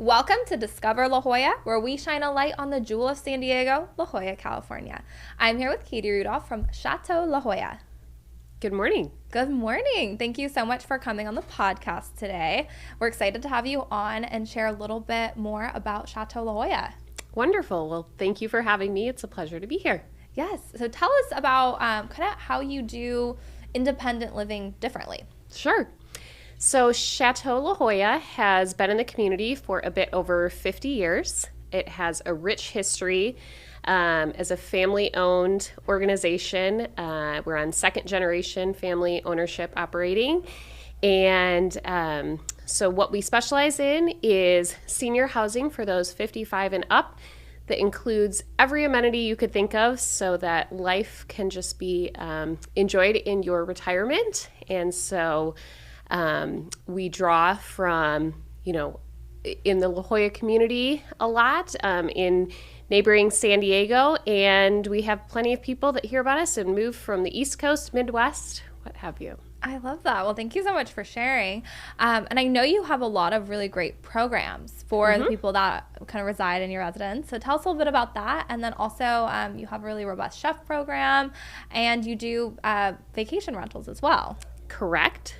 Welcome to Discover La Jolla, where we shine a light on the jewel of San Diego, La Jolla, California. I'm here with Katie Rudolph from Chateau La Jolla. Good morning. Good morning. Thank you so much for coming on the podcast today. We're excited to have you on and share a little bit more about Chateau La Jolla. Wonderful. Well, thank you for having me. It's a pleasure to be here. Yes. So tell us about kind of how you do independent living differently. Sure. So Chateau La Jolla has been in the community for a bit over 50 years. It has a rich history as a family-owned organization. We're on second-generation family ownership operating. And so what we specialize in is senior housing for those 55 and up that includes every amenity you could think of so that life can just be enjoyed in your retirement. And so we draw from, in the La Jolla community a lot, in neighboring San Diego, and we have plenty of people that hear about us and move from the East Coast, Midwest, what have you. I love that. Well, thank you so much for sharing. And I know you have a lot of really great programs for the people that kind of reside in your residence. So tell us a little bit about that. And then also you have a really robust chef program and you do vacation rentals as well. Correct.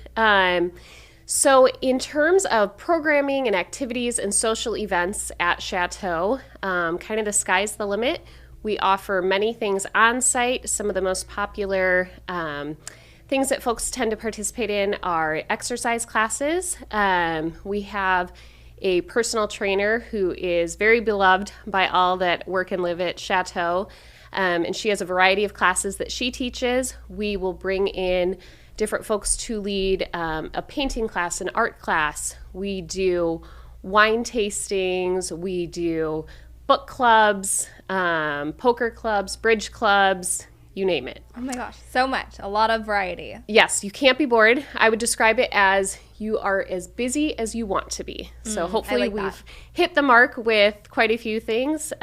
So in terms of programming and activities and social events at Chateau, kind of the sky's the limit. We offer many things on site. Some of the most popular things that folks tend to participate in are exercise classes. We have a personal trainer who is very beloved by all that work and live at Chateau, and she has a variety of classes that she teaches. We will bring in different folks to lead a painting class, an art class. We do wine tastings. We do book clubs, poker clubs, bridge clubs, you name it. Oh my gosh, so much. A lot of variety. Yes, you can't be bored. I would describe it as you are as busy as you want to be. So hopefully we've hit the mark with quite a few things.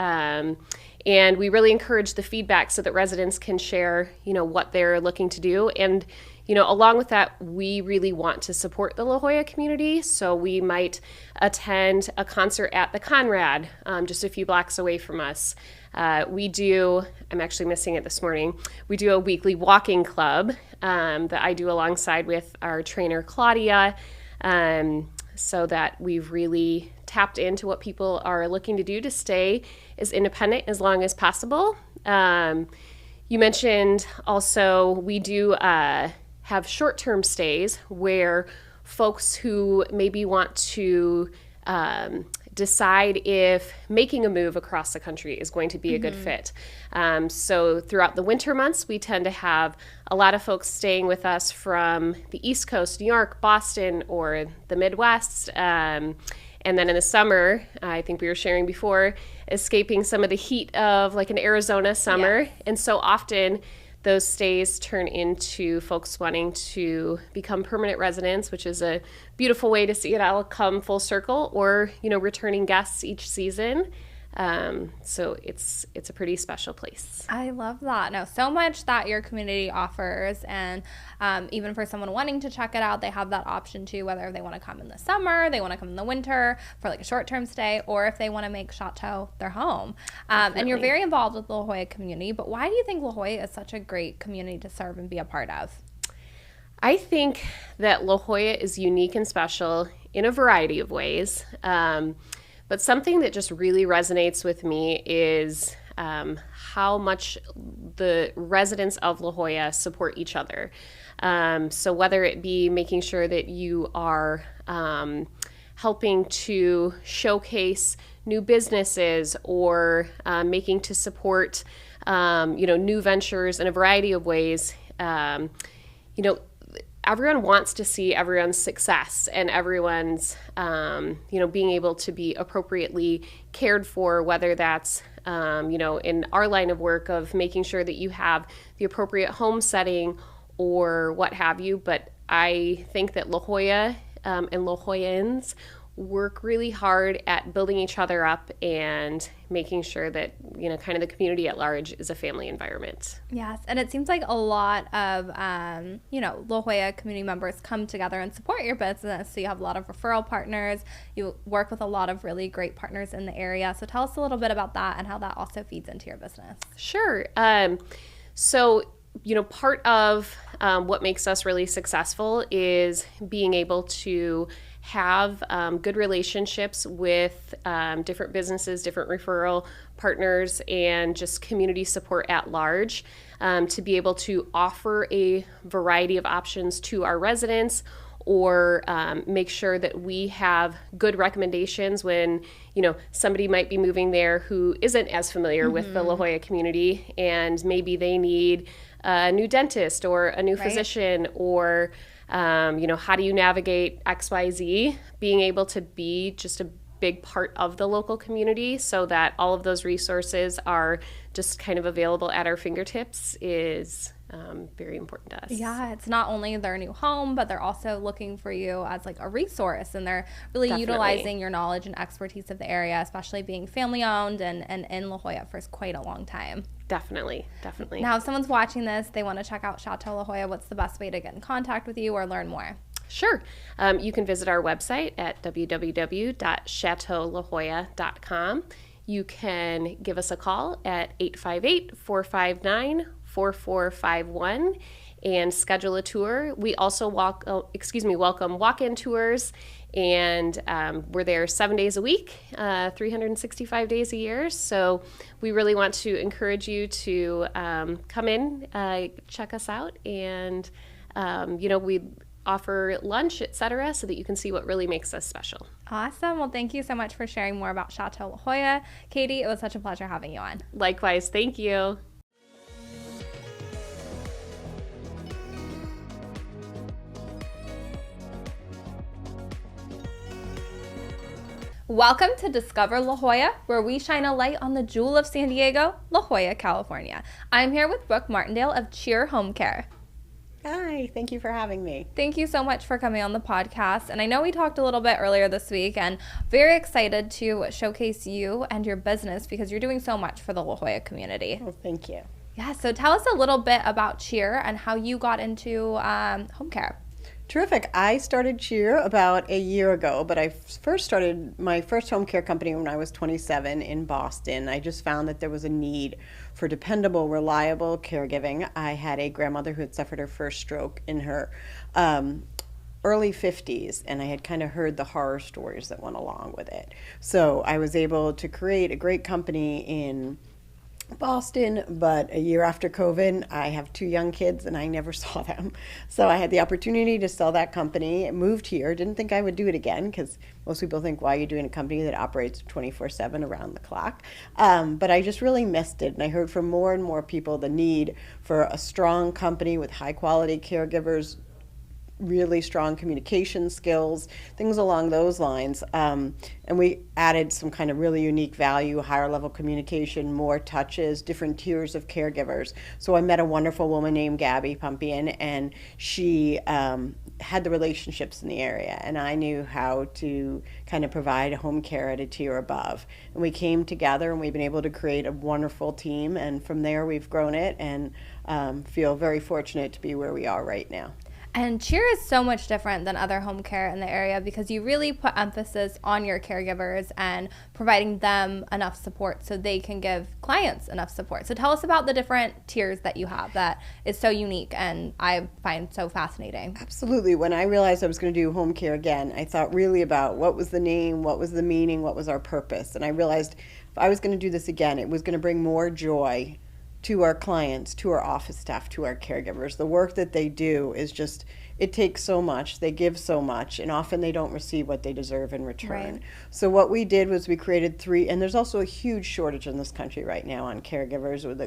And we really encourage the feedback so that residents can share, what they're looking to do. And along with that, we really want to support the La Jolla community. So we might attend a concert at the Conrad, just a few blocks away from us. I'm actually missing it this morning. We do a weekly walking club that I do alongside with our trainer, Claudia, so that we've really tapped into what people are looking to do to stay as independent as long as possible. You mentioned also we do have short-term stays where folks who maybe want to decide if making a move across the country is going to be a good fit. So throughout the winter months, we tend to have a lot of folks staying with us from the East Coast, New York, Boston, or the Midwest. And then in the summer, I think we were sharing before, escaping some of the heat of like an Arizona summer. Yes. And so often those stays turn into folks wanting to become permanent residents, which is a beautiful way to see it all come full circle, or, returning guests each season. So it's a pretty special place. I love that. No, so much that your community offers. And even for someone wanting to check it out, they have that option too, whether they want to come in the summer, they want to come in the winter for like a short-term stay, or if they want to make Chateau their home. And you're very involved with the La Jolla community, but why do you think La Jolla is such a great community to serve and be a part of? I think that La Jolla is unique and special in a variety of ways. But something that just really resonates with me is how much the residents of La Jolla support each other. So whether it be making sure that you are helping to showcase new businesses or making to support new ventures in a variety of ways, everyone wants to see everyone's success and everyone's, being able to be appropriately cared for, whether that's, in our line of work of making sure that you have the appropriate home setting or what have you. But I think that La Jolla and La Jollans work really hard at building each other up and making sure that, kind of the community at large is a family environment. Yes, and it seems like a lot of, La Jolla community members come together and support your business. So you have a lot of referral partners. You work with a lot of really great partners in the area. So tell us a little bit about that and how that also feeds into your business. Sure. So part of what makes us really successful is being able to have good relationships with different businesses, different referral partners, and just community support at large to be able to offer a variety of options to our residents, or make sure that we have good recommendations when, somebody might be moving there who isn't as familiar with the La Jolla community, and maybe they need a new dentist or a new physician, or, how do you navigate XYZ? Being able to be just a big part of the local community so that all of those resources are just kind of available at our fingertips is very important to us. Yeah, it's not only their new home, but they're also looking for you as like a resource, and they're really utilizing your knowledge and expertise of the area, especially being family owned and in La Jolla for quite a long time. Definitely. Now, if someone's watching this, they want to check out Chateau La Jolla, what's the best way to get in contact with you or learn more? Sure. You can visit our website at www.chateaulajolla.com. You can give us a call at 858-459-4451 and schedule a tour. We also welcome walk-in tours, and we're there 7 days a week, 365 days a year. So we really want to encourage you to come in, check us out, and we offer lunch, etc., so that you can see what really makes us special. Awesome. Well, thank you so much for sharing more about Chateau La Jolla. Katie, it was such a pleasure having you on. Likewise. Thank you. Welcome to Discover La Jolla, where we shine a light on the jewel of San Diego, La Jolla, California. I'm here with Brooke Martindale of Cheer Home Care. Hi, thank you for having me. Thank you so much for coming on the podcast. And I know we talked a little bit earlier this week, and very excited to showcase you and your business because you're doing so much for the La Jolla community. Well, thank you. Yeah, so tell us a little bit about Cheer and how you got into home care. Terrific. I started Cheer about a year ago, but I first started my first home care company when I was 27 in Boston. I just found that there was a need for dependable, reliable caregiving. I had a grandmother who had suffered her first stroke in her early 50s, and I had kind of heard the horror stories that went along with it. So I was able to create a great company in Boston, but a year after COVID, I have 2 young kids and I never saw them. So I had the opportunity to sell that company, moved here, didn't think I would do it again because most people think, why are you doing a company that operates 24/7 around the clock? But I just really missed it, and I heard from more and more people the need for a strong company with high quality caregivers, really strong communication skills, things along those lines. And we added some kind of really unique value, higher level communication, more touches, different tiers of caregivers. So I met a wonderful woman named Gabby Pumpian, and she had the relationships in the area, and I knew how to kind of provide home care at a tier above. And we came together, and we've been able to create a wonderful team, and from there we've grown it, and feel very fortunate to be where we are right now. And Cheer is so much different than other home care in the area because you really put emphasis on your caregivers and providing them enough support so they can give clients enough support. So tell us about the different tiers that you have that is so unique and I find so fascinating. Absolutely. When I realized I was going to do home care again, I thought really about what was the name, what was the meaning, what was our purpose. And I realized if I was going to do this again, it was going to bring more joy to our clients, to our office staff, to our caregivers. The work that they do is just, it takes so much, they give so much, and often they don't receive what they deserve in return. Right. So what we did was we created 3, and there's also a huge shortage in this country right now on caregivers with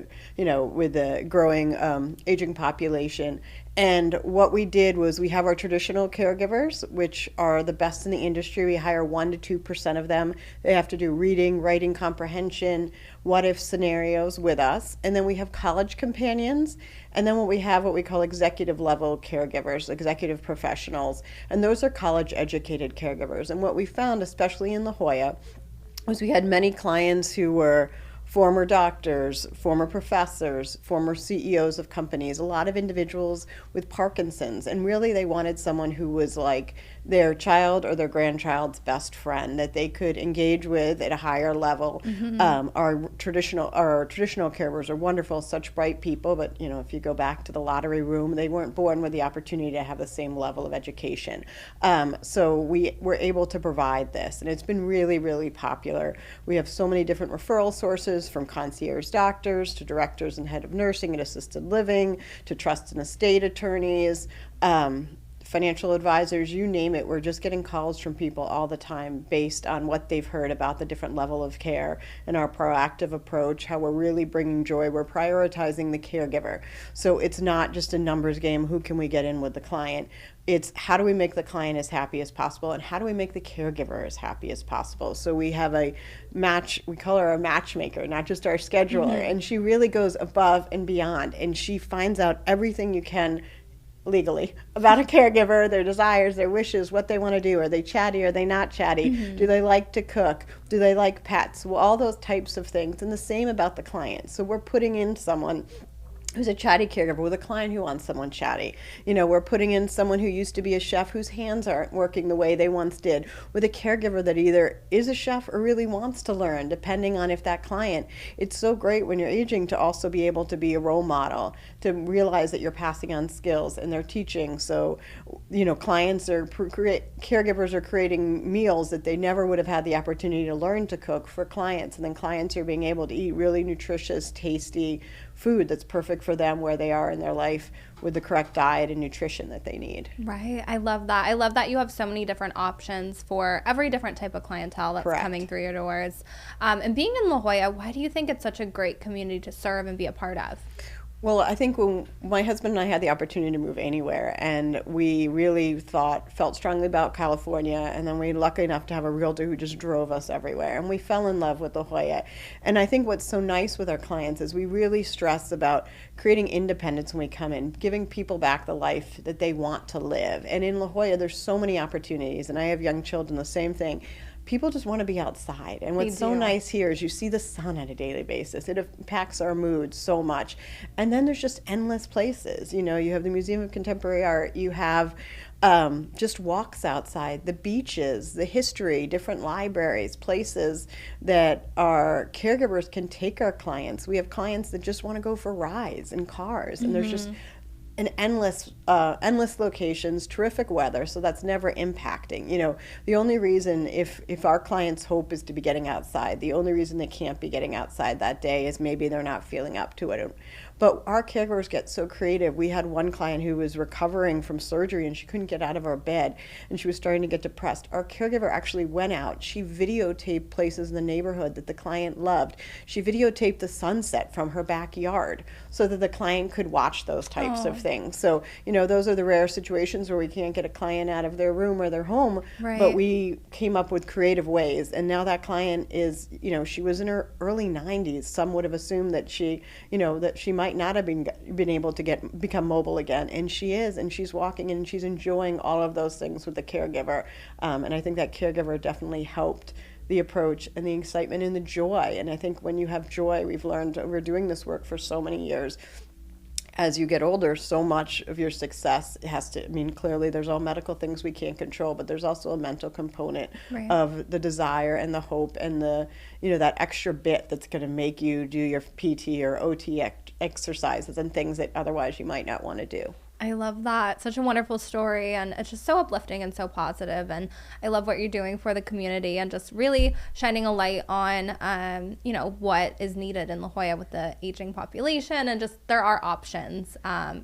the growing aging population. And what we did was we have our traditional caregivers, which are the best in the industry. We hire 1% to 2% of them. They have to do reading, writing comprehension, what-if scenarios with us. And then we have college companions. And then we have what we call executive level caregivers. executive professionals, and those are college-educated caregivers. And what we found, especially in La Jolla, was we had many clients who were former doctors, former professors, former CEOs of companies, a lot of individuals with Parkinson's, and really they wanted someone who was like their child or their grandchild's best friend that they could engage with at a higher level. Our traditional caregivers are wonderful, such bright people, but you know, if you go back to the lottery room, they weren't born with the opportunity to have the same level of education. So we were able to provide this, and it's been really, really popular. We have so many different referral sources, from concierge doctors to directors and head of nursing and assisted living to trust and estate attorneys, financial advisors, you name it. We're just getting calls from people all the time based on what they've heard about the different level of care and our proactive approach, how we're really bringing joy. We're prioritizing the caregiver. So it's not just a numbers game, who can we get in with the client? It's how do we make the client as happy as possible, and how do we make the caregiver as happy as possible? So we have a match, we call her a matchmaker, not just our scheduler, and she really goes above and beyond, and she finds out everything you can legally about a caregiver, their desires, their wishes, what they want to do. Are they chatty? Are they not chatty? Do they like to cook? Do they like pets? Well, all those types of things. And the same about the client. So we're putting in someone who's a chatty caregiver with a client who wants someone chatty. You know, we're putting in someone who used to be a chef whose hands aren't working the way they once did, with a caregiver that either is a chef or really wants to learn, depending on if that client. It's so great when you're aging to also be able to be a role model, to realize that you're passing on skills and they're teaching. So, you know, caregivers are creating meals that they never would have had the opportunity to learn to cook for clients, and then clients are being able to eat really nutritious, tasty food that's perfect for them where they are in their life, with the correct diet and nutrition that they need. Right. I love that. I love that you have so many different options for every different type of clientele that's coming through your doors. And being in La Jolla, why do you think it's such a great community to serve and be a part of? Well, I think when my husband and I had the opportunity to move anywhere, and we really felt strongly about California, and then we were lucky enough to have a realtor who just drove us everywhere, and we fell in love with La Jolla. And I think what's so nice with our clients is we really stress about creating independence when we come in, giving people back the life that they want to live. And in La Jolla, there's so many opportunities, and I have young children, the same thing. People just want to be outside. And what's so nice here is you see the sun on a daily basis. It impacts our mood so much. And then there's just endless places. You know, you have the Museum of Contemporary Art. You have just walks outside, the beaches, the history, different libraries, places that our caregivers can take our clients. We have clients that just want to go for rides in cars. And there's just and endless locations, terrific weather, so that's never impacting. You know, the only reason if our client's hope is to be getting outside, the only reason they can't be getting outside that day is maybe they're not feeling up to it. But our caregivers get so creative. We had one client who was recovering from surgery and she couldn't get out of her bed and she was starting to get depressed. Our caregiver actually went out. She videotaped places in the neighborhood that the client loved. She videotaped the sunset from her backyard so that the client could watch those types of things. So, you know, those are the rare situations where we can't get a client out of their room or their home, but we came up with creative ways. And now that client is, you know, she was in her early 90s. Some would have assumed that she, you know, that she might not have been able to become mobile again, and she is, and she's walking and she's enjoying all of those things with the caregiver, and I think that caregiver definitely helped the approach and the excitement and the joy. And I think when you have joy, we've learned over doing this work for so many years, as you get older, so much of your success has to, I mean, clearly there's all medical things we can't control, but there's also a mental component of the desire and the hope and the, you know, that extra bit that's going to make you do your PT or OT exercises and things that otherwise you might not want to do. I love that. Such a wonderful story, and it's just so uplifting and so positive. And I love what you're doing for the community and just really shining a light on, you know, what is needed in La Jolla with the aging population. And just there are options,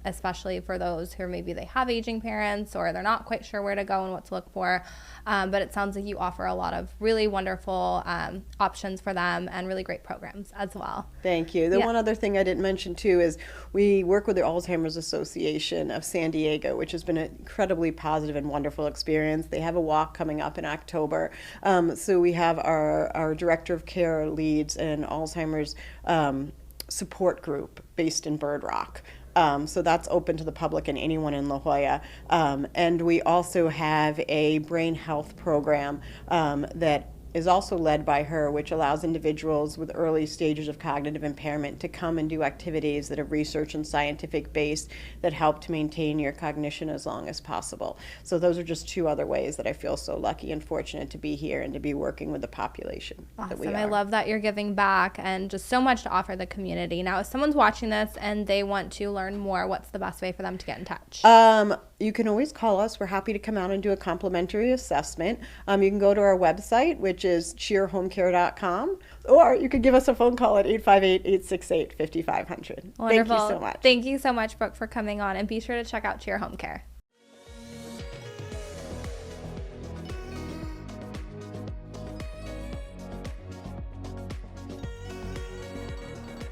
especially for those who maybe they have aging parents or they're not quite sure where to go and what to look for. But it sounds like you offer a lot of really wonderful options for them and really great programs as well. Thank you. The one other thing I didn't mention too is we work with the Alzheimer's Association of San Diego, which has been an incredibly positive and wonderful experience. They have a walk coming up in October. So we have our Director of Care leads an Alzheimer's support group based in Bird Rock. So that's open to the public and anyone in La Jolla. And we also have a brain health program that is also led by her, which allows individuals with early stages of cognitive impairment to come and do activities that are research and scientific based that help to maintain your cognition as long as possible. So those are just two other ways that I feel so lucky and fortunate to be here and to be working with the population that we are. I love that you're giving back and just so much to offer the community. Now, if someone's watching this and they want to learn more, what's the best way for them to get in touch? You can always call us. We're happy to come out and do a complimentary assessment. You can go to our website, which is cheerhomecare.com, or you could give us a phone call at 858-868-5500. Wonderful. Thank you so much. Thank you so much, Brooke, for coming on, and be sure to check out Cheer Home Care.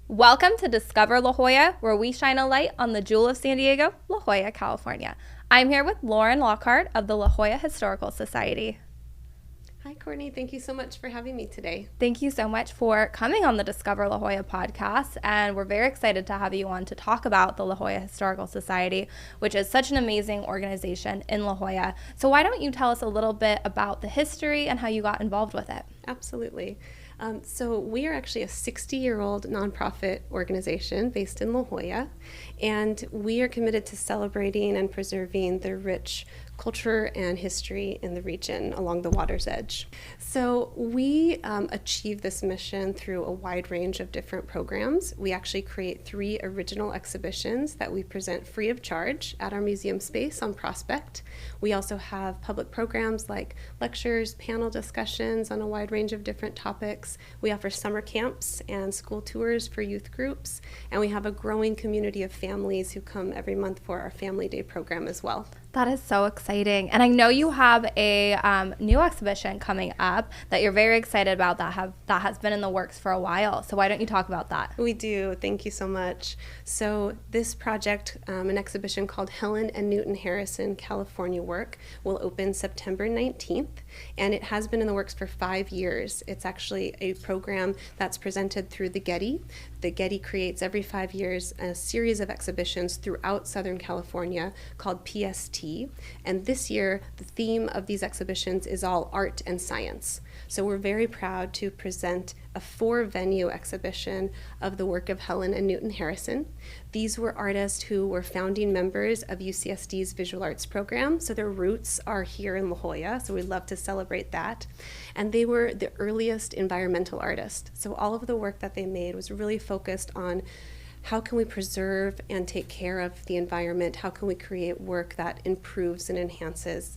Welcome to Discover La Jolla, where we shine a light on the jewel of San Diego, La Jolla, California. I'm here with Lauren Lockhart of the La Jolla Historical Society. Hi, Courtney. Thank you so much for having me today. Thank you so much for coming on the Discover La Jolla podcast, and we're very excited to have you on to talk about the La Jolla Historical Society, which is such an amazing organization in La Jolla. So why don't you tell us a little bit about the history and how you got involved with it? Absolutely. So we are actually a 60-year-old nonprofit organization based in La Jolla, and we are committed to celebrating and preserving the rich culture and history in the region along the water's edge. So we achieve this mission through a wide range of different programs. We actually create 3 original exhibitions that we present free of charge at our museum space on Prospect. We also have public programs like lectures, panel discussions on a wide range of different topics. We offer summer camps and school tours for youth groups, and we have a growing community of families who come every month for our Family Day program as well. That is so exciting. And I know you have a new exhibition coming up that you're very excited about that has been in the works for a while. So why don't you talk about that? We do. Thank you so much. So this project, an exhibition called Helen and Newton Harrison California Work, will open September 19th. And it has been in the works for 5 years. It's actually a program that's presented through the Getty. The Getty creates every 5 years a series of exhibitions throughout Southern California called PST. And this year, the theme of these exhibitions is all art and science. So we're very proud to present a 4-venue exhibition of the work of Helen and Newton Harrison. These were artists who were founding members of UCSD's visual arts program, so their roots are here in La Jolla, so we'd love to celebrate that. And they were the earliest environmental artists. So all of the work that they made was really focused on how can we preserve and take care of the environment? How can we create work that improves and enhances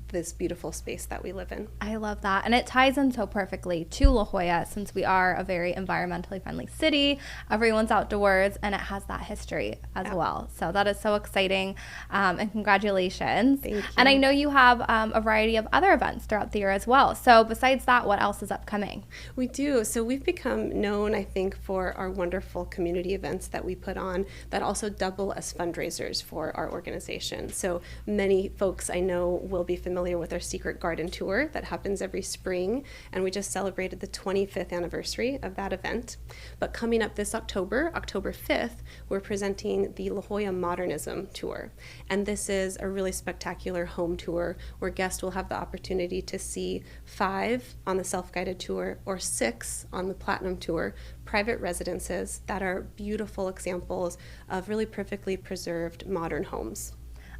this beautiful space that we live in? I love that. And it ties in so perfectly to La Jolla, since we are a very environmentally friendly city. Everyone's outdoors, and it has that history as well. So that is so exciting. And congratulations. Thank you. And I know you have a variety of other events throughout the year as well. So besides that, what else is upcoming? We do. So we've become known, I think, for our wonderful community events that we put on that also double as fundraisers for our organization. So many folks I know will be familiar with our Secret Garden Tour that happens every spring, and we just celebrated the 25th anniversary of that event. But coming up this October, October 5th, we're presenting the La Jolla Modernism Tour. And this is a really spectacular home tour where guests will have the opportunity to see 5 on the self-guided tour or 6 on the Platinum Tour private residences that are beautiful examples of really perfectly preserved modern homes.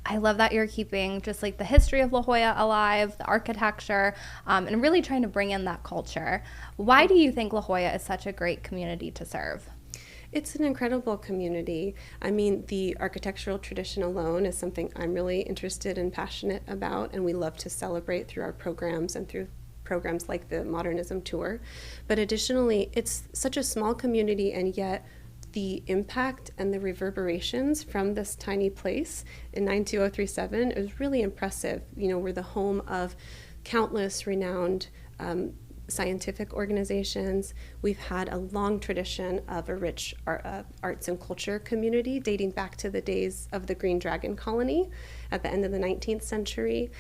I love that you're keeping just like the history of La Jolla alive, the architecture, and really trying to bring in that culture. Why do you think La Jolla is such a great community to serve? It's an incredible community. I mean, the architectural tradition alone is something I'm really interested and passionate about, and we love to celebrate through our programs and through programs like the Modernism Tour. But additionally, it's such a small community, and yet the impact and the reverberations from this tiny place in 92037 is really impressive. You know, we're the home of countless renowned scientific organizations. We've had a long tradition of a rich arts and culture community dating back to the days of the Green Dragon Colony at the end of the 19th century.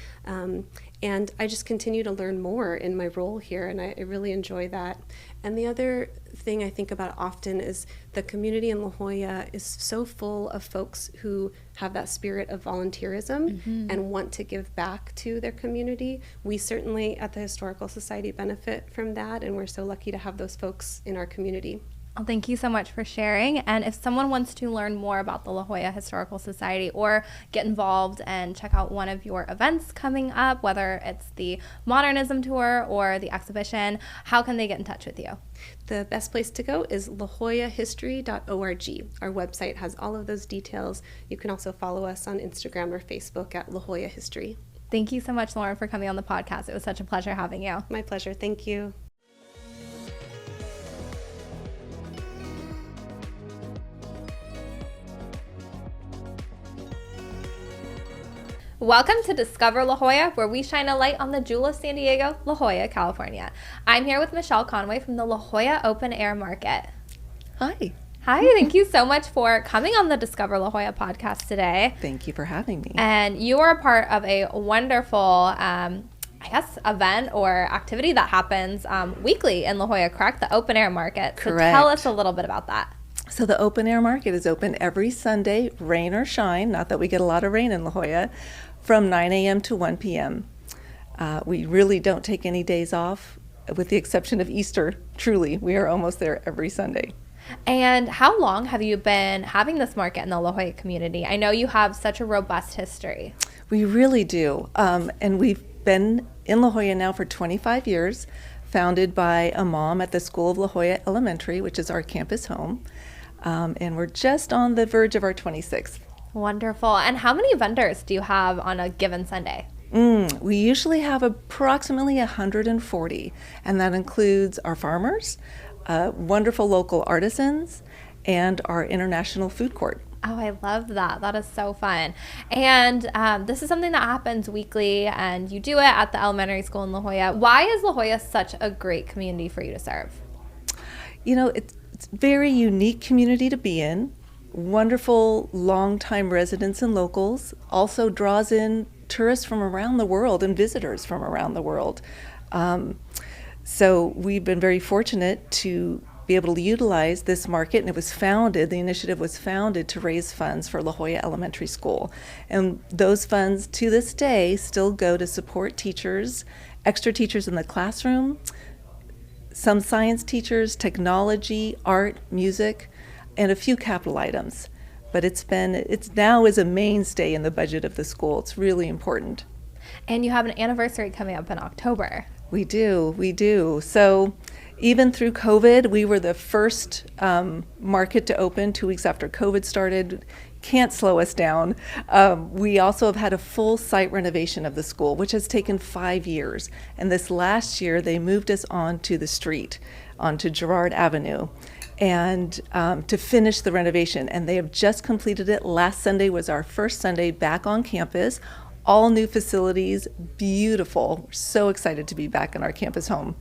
And I just continue to learn more in my role here, and I really enjoy that. And the other thing I think about often is the community in La Jolla is so full of folks who have that spirit of volunteerism and want to give back to their community. We certainly at the Historical Society benefit from that, and we're so lucky to have those folks in our community. Well, thank you so much for sharing. And if someone wants to learn more about the La Jolla Historical Society or get involved and check out one of your events coming up, whether it's the Modernism Tour or the exhibition, how can they get in touch with you? The best place to go is lajollahistory.org. Our website has all of those details. You can also follow us on Instagram or Facebook at La Jolla History. Thank you so much, Lauren, for coming on the podcast. It was such a pleasure having you. My pleasure. Thank you. Welcome to Discover La Jolla, where we shine a light on the Jewel of San Diego, La Jolla, California. I'm here with Michelle Conway from the La Jolla Open Air Market. Hi. Hi, thank you so much for coming on the Discover La Jolla podcast today. Thank you for having me. And you are a part of a wonderful, event or activity that happens weekly in La Jolla, correct? The Open Air Market. Correct. So tell us a little bit about that. So the Open Air Market is open every Sunday, rain or shine, not that we get a lot of rain in La Jolla, from 9 a.m. to 1 p.m. We really don't take any days off, with the exception of Easter. Truly, we are almost there every Sunday. And how long have you been having this market in the La Jolla community? I know you have such a robust history. We really do. And we've been in La Jolla now for 25 years, founded by a mom at the School of La Jolla Elementary, which is our campus home. And we're just on the verge of our 26th. Wonderful. And how many vendors do you have on a given Sunday? We usually have approximately 140, and that includes our farmers, wonderful local artisans, and our international food court. Oh, I love that. That is so fun. And this is something that happens weekly, and you do it at the elementary school in La Jolla. Why is La Jolla such a great community for you to serve? You know, it's a very unique community to be in. Wonderful longtime residents and locals, also draws in tourists from around the world and visitors from around the world. So we've been very fortunate to be able to utilize this market, and the initiative was founded to raise funds for La Jolla Elementary School. And those funds to this day still go to support teachers, extra teachers in the classroom, some science teachers, technology, art, music, and a few capital items. But it's now is a mainstay in the budget of the school. It's really important. And you have an anniversary coming up in October. We do. So even through COVID, we were the first market to open 2 weeks after COVID started. Can't slow us down. We also have had a full site renovation of the school, which has taken 5 years. And this last year, they moved us onto the street, onto Girard Avenue, and to finish the renovation. And they have just completed it. Last Sunday was our first Sunday back on campus. All new facilities, beautiful. We're so excited to be back in our campus home.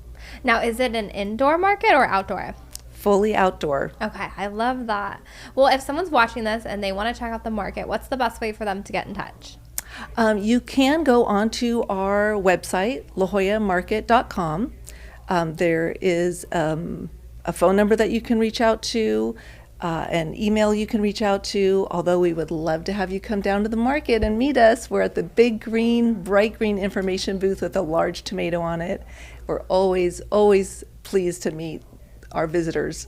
Now, is it an indoor market or outdoor? Fully outdoor. Okay, I love that. Well, if someone's watching this and they want to check out the market, what's the best way for them to get in touch? You can go onto our website, lajollamarket.com. There is a phone number that you can reach out to, an email you can reach out to, although we would love to have you come down to the market and meet us. We're at the big bright green information booth with a large tomato on it. We're always pleased to meet our visitors.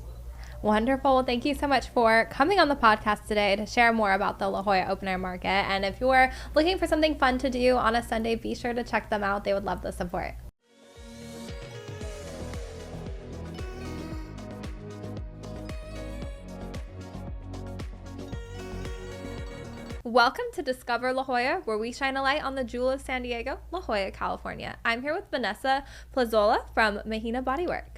Wonderful. Well, thank you so much for coming on the podcast today to share more about the La Jolla Open Air Market. And if you're looking for something fun to do on a Sunday, be sure to check them out. They would love the support. Welcome to Discover La Jolla, where we shine a light on the Jewel of San Diego, La Jolla, California. I'm here with Vanessa Plazola from Mahina Bodywork.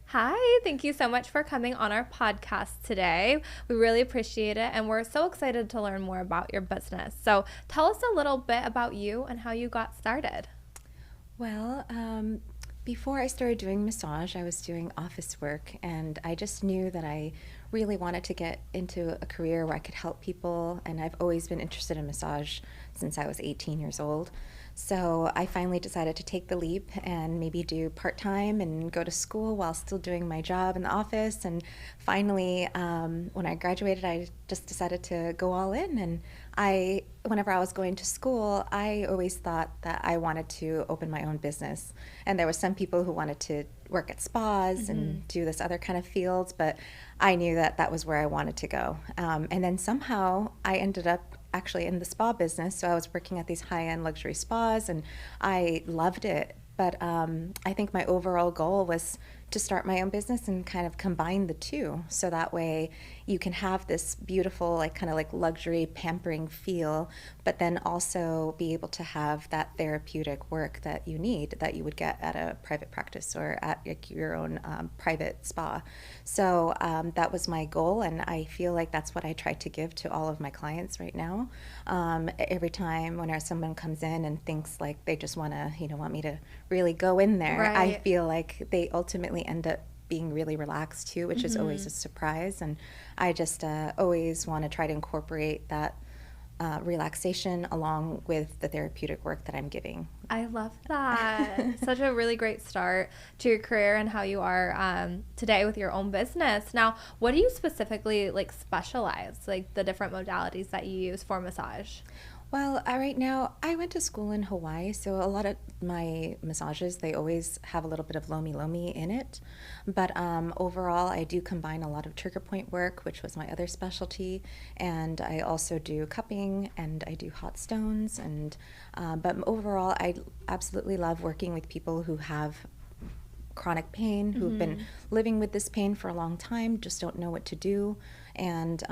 Hi, thank you so much for coming on our podcast today. We really appreciate it, and we're so excited to learn more about your business. So tell us a little bit about you and how you got started. Well, before I started doing massage, I was doing office work, and I just knew that I really wanted to get into a career where I could help people, and I've always been interested in massage since I was 18 years old. So I finally decided to take the leap and maybe do part-time and go to school while still doing my job in the office. And finally, when I graduated, I just decided to go all in. And whenever I was going to school, I always thought that I wanted to open my own business. And there were some people who wanted to work at spas and do this other kind of fields, but I knew that that was where I wanted to go. And then somehow I ended up actually in the spa business. So I was working at these high-end luxury spas, and I loved it. But I think my overall goal was to start my own business and kind of combine the two. So that way you can have this beautiful, like kind of like luxury pampering feel, but then also be able to have that therapeutic work that you need, that you would get at a private practice or at like your own private spa. So that was my goal, and I feel like that's what I try to give to all of my clients right now. Every time when someone comes in and thinks like they just want me to really go in there, Right. I feel like they ultimately end up being really relaxed too, which is always a surprise. And I just always want to try to incorporate that relaxation along with the therapeutic work that I'm giving. I love that. Such a really great start to your career and how you are today with your own business. Now, what do you specifically like specialize, like the different modalities that you use for massage? Well, right now, I went to school in Hawaii, so a lot of my massages, they always have a little bit of lomi in it. But overall, I do combine a lot of trigger point work, which was my other specialty, and I also do cupping, and I do hot stones. But overall, I absolutely love working with people who have chronic pain, who've been living with this pain for a long time, just don't know what to do. And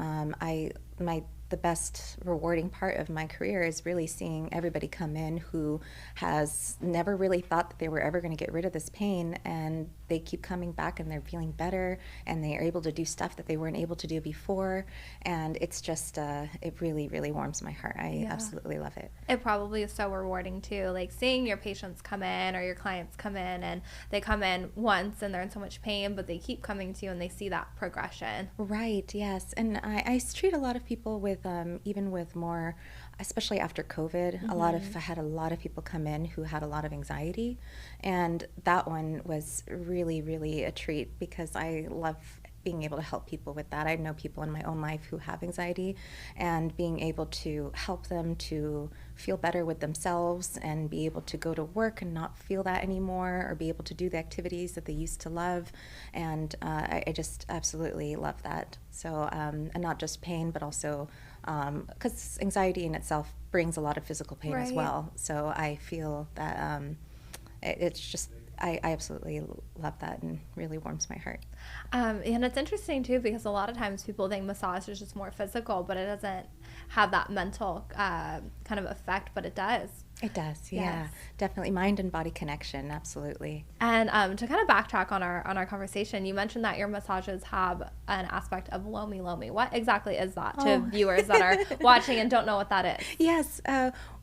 the best rewarding part of my career is really seeing everybody come in who has never really thought that they were ever going to get rid of this pain, and they keep coming back and they're feeling better and they are able to do stuff that they weren't able to do before. And it's just, it really, really warms my heart. I absolutely love it. It probably is so rewarding too, like seeing your patients come in or your clients come in, and they come in once and they're in so much pain, but they keep coming to you and they see that progression. Right, yes. And I treat a lot of people with, even with more, especially after COVID, I had a lot of people come in who had a lot of anxiety. And that one was really, really a treat because I love being able to help people with that. I know people in my own life who have anxiety, and being able to help them to feel better with themselves and be able to go to work and not feel that anymore, or be able to do the activities that they used to love. And I just absolutely love that. So, and not just pain, but also because anxiety in itself brings a lot of physical pain as well. So I feel that it's just, I absolutely love that, and really warms my heart. And it's interesting too, because a lot of times people think massage is just more physical, but it doesn't have that mental kind of effect, but it does. It does, yeah. Yes. Definitely mind and body connection, absolutely. And to kind of backtrack on our conversation, you mentioned that your massages have an aspect of lomi. What exactly is that to viewers that are watching and don't know what that is? Yes,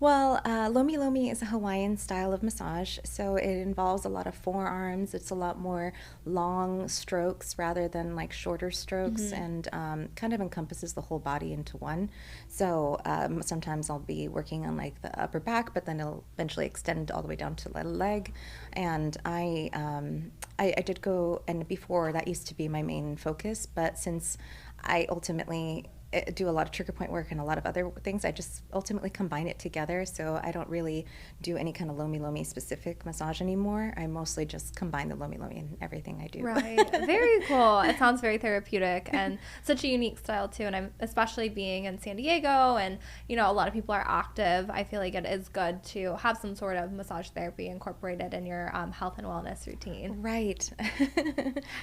lomi is a Hawaiian style of massage, so it involves a lot of forearms. It's a lot more long strokes rather than like shorter strokes, and kind of encompasses the whole body into one. So sometimes I'll be working on like the upper back, but then it'll eventually extend all the way down to the leg. And I did go, and before that used to be my main focus, but since I ultimately do a lot of trigger point work and a lot of other things, I just ultimately combine it together. So I don't really do any kind of lomi specific massage anymore. I mostly just combine the lomi in everything I do. Right. Very cool. It sounds very therapeutic and such a unique style too. And I'm especially being in San Diego, and a lot of people are active. I feel like it is good to have some sort of massage therapy incorporated in your health and wellness routine. Right.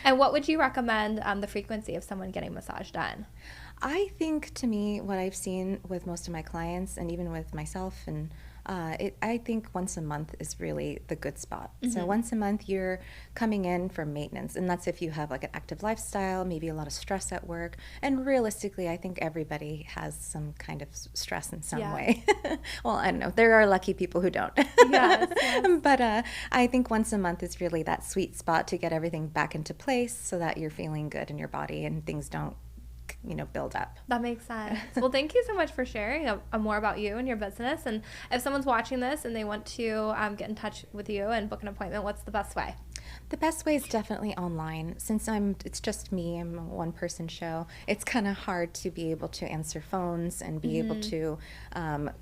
And what would you recommend the frequency of someone getting massage done? I think, to me, what I've seen with most of my clients, and even with myself, and I think once a month is really the good spot. So once a month you're coming in for maintenance, and that's if you have like an active lifestyle, maybe a lot of stress at work. And realistically, I think everybody has some kind of stress in some way. Well, I don't know. There are lucky people who don't. Yes. But I think once a month is really that sweet spot to get everything back into place so that you're feeling good in your body and things don't build up. That makes sense. Well, thank you so much for sharing more about you and your business. And if someone's watching this and they want to get in touch with you and book an appointment, what's the best way? The best way is definitely online. Since it's just me, I'm a one-person show, it's kind of hard to be able to answer phones and be able to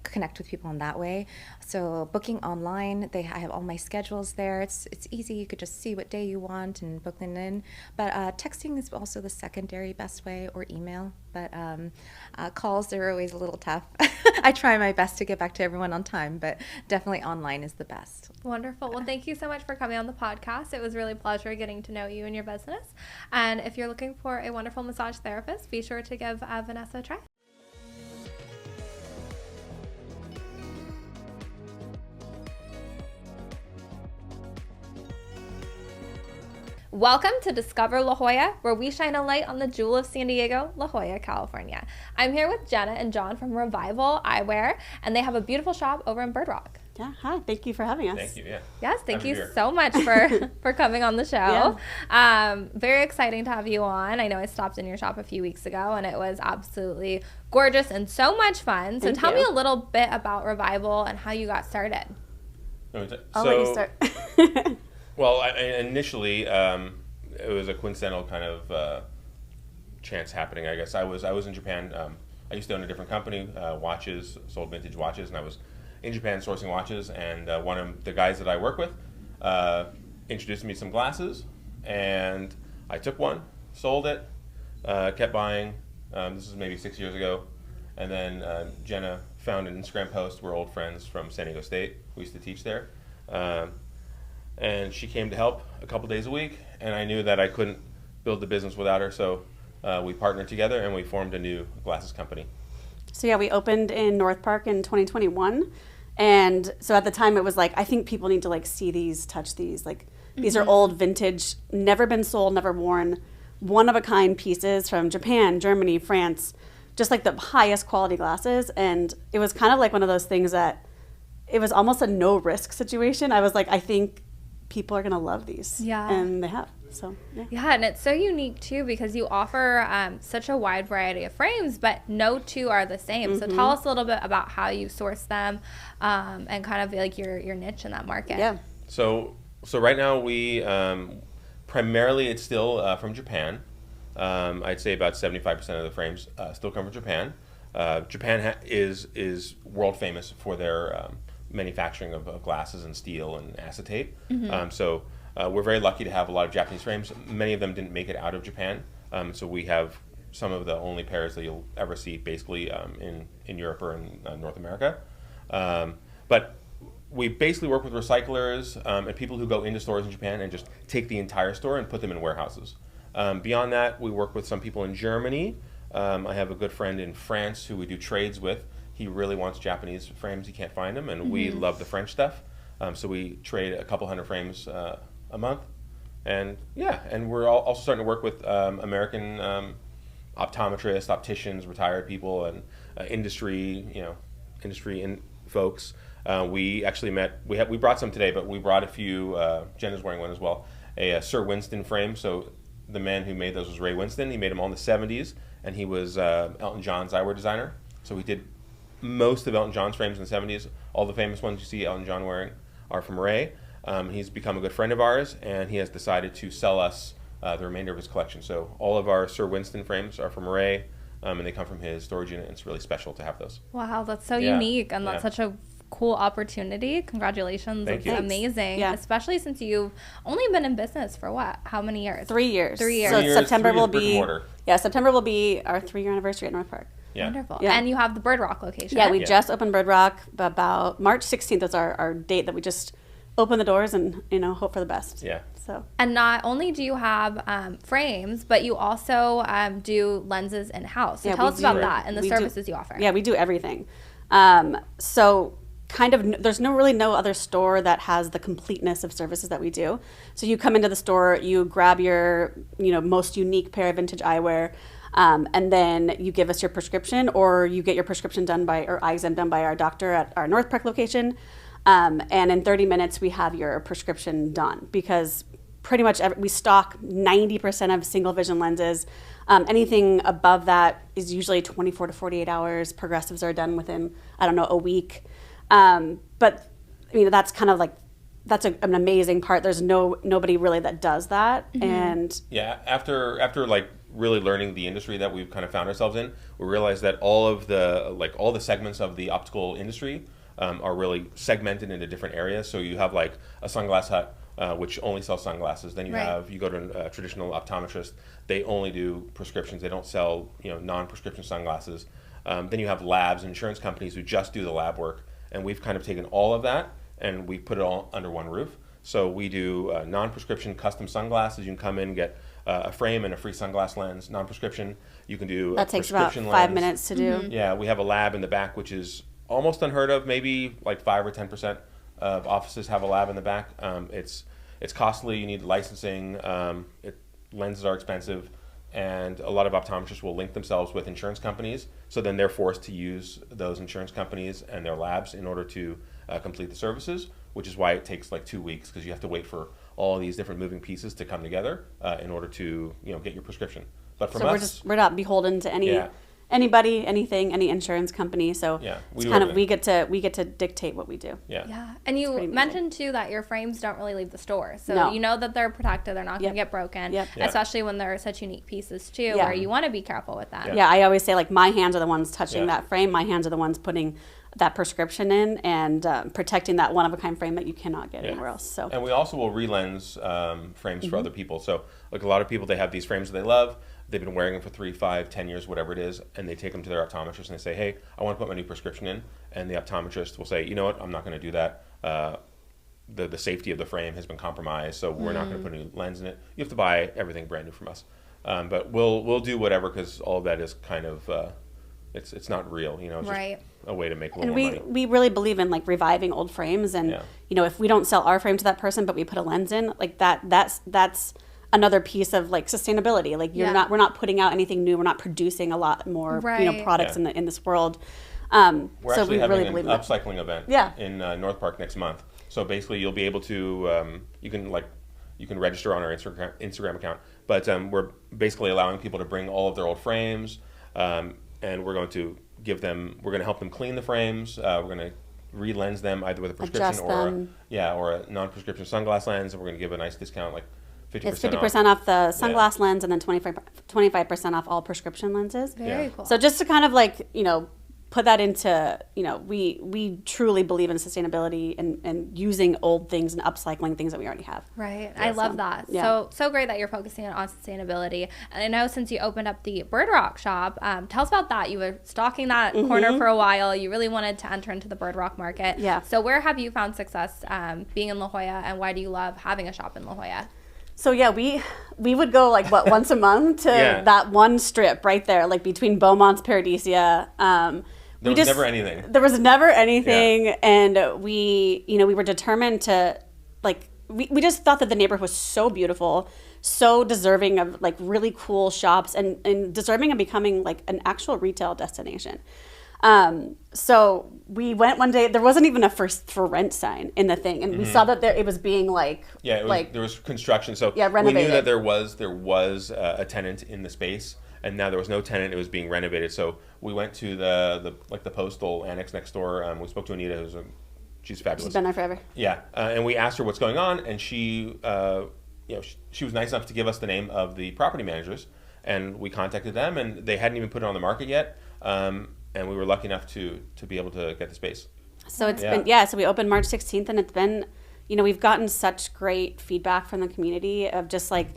connect with people in that way. So booking online, I have all my schedules there. It's easy. You could just see what day you want and book them in. But texting is also the secondary best way, or email. But calls are always a little tough. I try my best to get back to everyone on time, but definitely online is the best. Wonderful. Well, thank you so much for coming on the podcast. It was really a pleasure getting to know you and your business. And if you're looking for a wonderful massage therapist, be sure to give Vanessa a try. Welcome to Discover La Jolla, where we shine a light on the jewel of San Diego, La Jolla, California. I'm here with Jenna and John from Revival Eyewear, and they have a beautiful shop over in Bird Rock. Yeah, hi. Thank you for having us. Thank you, yeah. Yes, thank you so much for coming on the show. Yeah. Very exciting to have you on. I know I stopped in your shop a few weeks ago, and it was absolutely gorgeous and so much fun. So tell me a little bit about Revival and how you got started. I'll let you start. Well, I initially, it was a coincidental kind of chance happening, I guess. I was in Japan. I used to own a different company, watches, sold vintage watches, and I was in Japan sourcing watches, and one of the guys that I work with introduced me to some glasses, and I took one, sold it, kept buying. This is maybe 6 years ago. And then Jenna found an Instagram post. We're old friends from San Diego State. We used to teach there. And she came to help a couple days a week, and I knew that I couldn't build the business without her, so we partnered together and we formed a new glasses company. So yeah, we opened in North Park in 2021, and so at the time it was like, I think people need to like see these, touch these, like these are old vintage, never been sold, never worn, one-of-a-kind pieces from Japan, Germany, France, just like the highest quality glasses. And it was kind of like one of those things that it was almost a no-risk situation. I was like, I think people are going to love these. Yeah. And they have. So, yeah. Yeah, and it's so unique, too, because you offer such a wide variety of frames, but no two are the same. So tell us a little bit about how you source them and kind of like your niche in that market. Yeah. So right now we, primarily it's still from Japan. I'd say about 75% of the frames still come from Japan. Japan is world famous for their manufacturing of glasses and steel and acetate. So we're very lucky to have a lot of Japanese frames. Many of them didn't make it out of Japan. So we have some of the only pairs that you'll ever see basically in Europe or in North America. But we basically work with recyclers and people who go into stores in Japan and just take the entire store and put them in warehouses. Beyond that, we work with some people in Germany. I have a good friend in France who we do trades with. He really wants Japanese frames. He can't find them, and we love the French stuff. So we trade a couple hundred frames a month. And yeah, and we're also starting to work with American optometrists, opticians, retired people, and industry folks. We actually met. We brought some today, but we brought a few. Jenna's wearing one as well. A Sir Winston frame. So the man who made those was Ray Winston. He made them all in the 70s, and he was Elton John's eyewear designer. So we did most of Elton John's frames in the 70s. All the famous ones you see Elton John wearing are from Ray. He's become a good friend of ours, and he has decided to sell us the remainder of his collection. So all of our Sir Winston frames are from Ray, and they come from his storage unit. It's really special to have those. Wow, that's so unique, and that's such a cool opportunity. Congratulations. Thank you. It's amazing. Yeah. Especially since you've only been in business for what? How many years? 3 years. 3 years. So 3 years, September 3 years will brick and be mortar. September will be our 3-year anniversary at North Park. Yeah. Wonderful. Yeah. And you have the Bird Rock location. Yeah, we just opened Bird Rock about March 16th is our date that we just open the doors and hope for the best. Yeah. So And not only do you have frames, but you also do lenses in-house. So tell us about that and the services you offer. Yeah, we do everything. So kind of there's no other store that has the completeness of services that we do. So you come into the store, you grab your most unique pair of vintage eyewear, and then you give us your prescription, or you get your prescription done by or eye exam done by our doctor at our North Park location. And in 30 minutes we have your prescription done, because pretty much we stock 90% of single vision lenses. Anything above that is usually 24 to 48 hours. Progressives are done within, I don't know, a week. But that's kind of like, that's an amazing part. There's nobody really that does that. And yeah, after like really learning the industry that we've kind of found ourselves in, we realized that all the segments of the optical industry are really segmented into different areas. So you have like a Sunglass Hut, which only sells sunglasses. Then you go to a traditional optometrist. They only do prescriptions. They don't sell non-prescription sunglasses. Then you have labs, insurance companies who just do the lab work. And we've kind of taken all of that and we put it all under one roof. So we do non-prescription custom sunglasses. You can come in and get a frame and a free sunglass lens. Non-prescription, you can do that a takes about prescription 5 lens. minutes to do. Yeah, we have a lab in the back, which is almost unheard of. Maybe like 5 or 10% of offices have a lab in the back. It's costly. You need licensing. Lenses are expensive, and a lot of optometrists will link themselves with insurance companies. So then they're forced to use those insurance companies and their labs in order to complete the services, which is why it takes like 2 weeks, because you have to wait for all these different moving pieces to come together in order to get your prescription. But from us, we're not beholden to anybody, anything, any insurance company. So we get to dictate what we do. Yeah. And you mentioned too that your frames don't really leave the store. So you know that they're protected, they're not going to get broken, especially when they're such unique pieces too, where you want to be careful with them. Yeah, I always say like my hands are the ones touching that frame. My hands are the ones putting that prescription in and protecting that one-of-a-kind frame that you cannot get anywhere else. So, and we also will relens frames for other people. So like a lot of people, they have these frames that they love. They've been wearing them for 3, 5, 10 years, whatever it is, and they take them to their optometrist and they say, hey, I want to put my new prescription in. And the optometrist will say, you know what, I'm not going to do that. The safety of the frame has been compromised, so we're not going to put any lens in it. You have to buy everything brand new from us. But we'll do whatever, because all of that is kind of, it's not real, it's just a way to make a little more money. We really believe in like reviving old frames, and if we don't sell our frame to that person, but we put a lens in, like that's another piece of like sustainability. Like we're not putting out anything new. We're not producing a lot more products in this world. We're so actually we having really believe an upcycling event in North Park next month. So basically, you'll be able to you can register on our Instagram account. But we're basically allowing people to bring all of their old frames, and we're going to help them clean the frames. We're going to re-lens them either with a prescription or a non-prescription sunglass lens, and we're going to give a nice discount, like 50% It's 50% off the sunglass lens, and then 25% off all prescription lenses. Very cool. So just to kind of like, put that into, we truly believe in sustainability and using old things and upcycling things that we already have. Right. I love that. So great that you're focusing on sustainability. And I know since you opened up the Bird Rock shop, tell us about that. You were stalking that corner for a while. You really wanted to enter into the Bird Rock market. Yeah. So where have you found success being in La Jolla, and why do you love having a shop in La Jolla? So we would go like once a month to that one strip right there, like between Beaumont's Paradisia. There was never anything. There was never anything, and we were determined to like. We just thought that the neighborhood was so beautiful, so deserving of like really cool shops, and deserving of becoming like an actual retail destination. So we went one day. There wasn't even a for rent sign in the thing, and we saw that it was being like there was construction. So renovated. We knew that there was a tenant in the space, and now there was no tenant. It was being renovated. So we went to the postal annex next door. We spoke to Anita, she's fabulous. She's been there forever. Yeah, and we asked her what's going on, and she she was nice enough to give us the name of the property managers, and we contacted them, and they hadn't even put it on the market yet. And we were lucky enough to be able to get the space. So it's been, so we opened March 16th, and it's been, we've gotten such great feedback from the community of just like,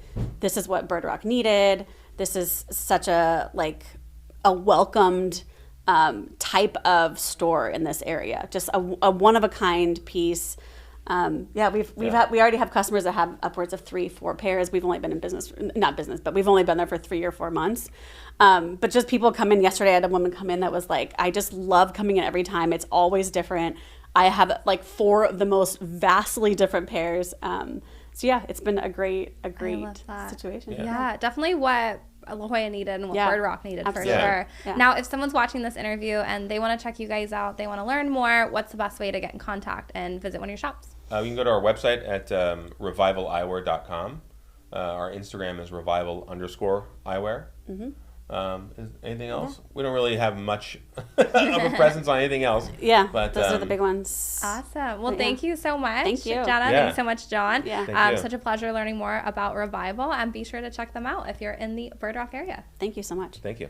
this is what Bird Rock needed. This is such a welcomed type of store in this area. Just a one-of-a-kind piece. We already have customers that have upwards of 3-4 pairs. We've only been in business, but we've only been there for 3 or 4 months. But just people come in. Yesterday I had a woman come in that was like, I just love coming in every time. It's always different. I have like 4 of the most vastly different pairs. It's been a great situation. Yeah, definitely what La Jolla needed and what Bird Rock needed for sure. Yeah. Now, if someone's watching this interview and they want to check you guys out, they want to learn more, what's the best way to get in contact and visit one of your shops? You can go to our website at revivaleyewear.com. Our Instagram is revival_eyewear. Is anything else? We don't really have much of a presence on anything else. Yeah, but those are the big ones. Awesome. Well, But thank you so much. Thank you. Jenna. Yeah. Thanks so much, John. Yeah. Thank you. Such a pleasure learning more about Revival, and be sure to check them out if you're in the Bird Rock area. Thank you so much. Thank you.